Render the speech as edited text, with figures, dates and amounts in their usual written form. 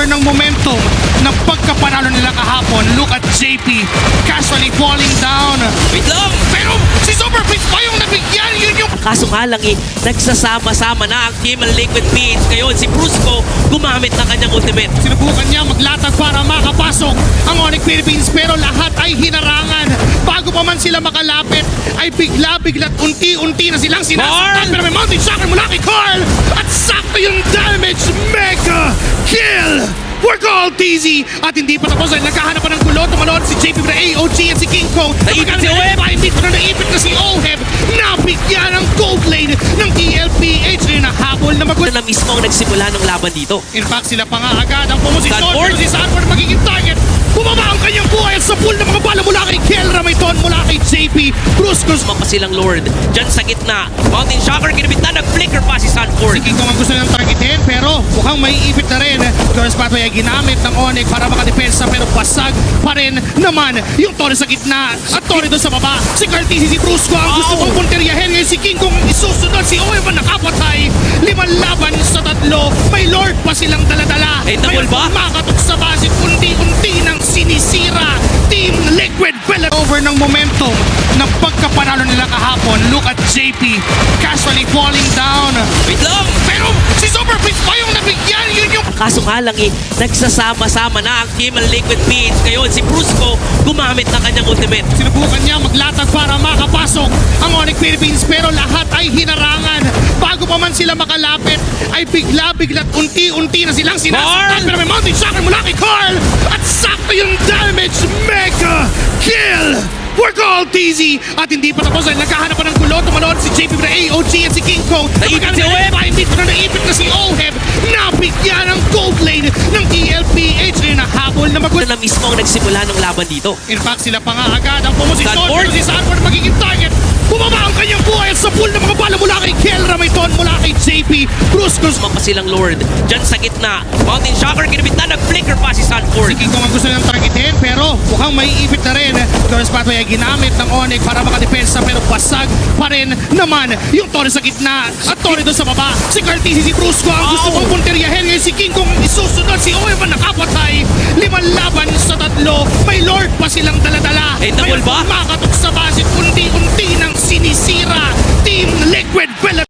over ng momentum ng pagkapanalo nila kahapon. Look at JP casually falling down. Wait lang! Pero si Superfish pa yung nabigyan. Yun yung Kaso nga lang nagsasama-sama na ang team ng Liquid Beans. Ngayon si Brusco gumamit ng kanyang ultimate. sinubukan niya maglatag para makapasok ang Onyx Philippines, pero lahat ay hinarangan. Bago pa man sila makalapit ay bigla-bigla't unti-unti na silang sinasaktan. Carl! Pero may mountain shocker mula kay Carl at sakto yung damage. Mega kill for Carl TZ. At hindi pa tapos dahil naghahanap pa ng gulo. Tumalon si JP na AOG at si King Kong. Naipit si Oheb! Hindi pa na naipit na si Oheb. Nabigyan ang gold lane ng TLPH na nahabol na magulo. Na mismo ang nagsimula ng laban dito. In fact, sila pa nga agad ang pumosisyon. Sanford? Pero si Sanford magiging target. Bumaba ang kanyang buhay at sa pool ng mga bala mula kay Kel Ramaiton, mula kay JP. Bruscos. Pa silang Lord. Diyan sa gitna. Mountain Shocker kinabit na. Nag-flicker pa si Si Sanford. King Kong ang gusto ng targetin, pero mukhang may ipit na rin. Torres Pathway ay ginamit ng Onyx para makadepensa, pero basag pa rin naman yung Torres sa gitna at Torres doon sa baba. Si Cartesi, si Brusco ang gusto Ow! kong punteriyahin. Ngayon si King Kong ang isusunod. Si Owen ang nakapatay. 5 laban sa 3. May Lord pa silang daladala. Eh, double ba? Makatok sa basit, unti-unti nang sinisira Team Liquid Velvet. Over ng momentum ng pagkapanalo nila kahapon. Look at JP casually falling down. Wait lang! Pero si Superfish pa yung nabigyan. Yun yung Kaso nga lang nagsasama-sama na ang team ng Liquid Beans. Ngayon si Brusco gumamit ng kanyang ultimate. sinubukan niya maglatag para makapasok ang Onyx Philippines, pero lahat ay hinarangan. Bago pa man sila makalapit ay bigla-bigla't unti-unti na silang sinasaktan. Carl! Pero may mountain shocker mula kay Carl at sakto yung damage. Mega kill for Carl TZ. At hindi pa tapos dahil naghahanap pa ng gulo. Tumalon si JP na AOG at si King Kong. Naipit si Oheb! Hindi pa na naipit na si Oheb. Nabigyan ang gold lane ng TLPH na nahabol na magulo. Na mismo ang nagsimula ng laban dito. In fact, sila pa nga agad ang pumosisyon. Sanford? Pero si Sanford magiging target. Bumaba ang kanyang buhay at sa pool ng mga bala mula kay Kel Ramaiton, mula kay JP. Bruscos. Pa silang Lord. Diyan sa gitna. Mountain Shocker kinabit na. Nag-flicker pa si Sanford. Si King Kong ang gusto ng targetin, pero mukhang may ipit na rin. Torres Pathway ay ginamit ng Onyx para makadepensa, pero basag pa rin naman yung Torres sa gitna at Torres doon sa baba. Si Cartesi, si Brusco ang gusto Ow! kong punteriyahin. Ngayon si King Kong ang isusunod. Si Owen ang nakapatay. 5 laban sa 3. May Lord pa silang daladala. Eh, double ba? Makatok sa basit, unti-unti nang sinisira Team Liquid Velvet.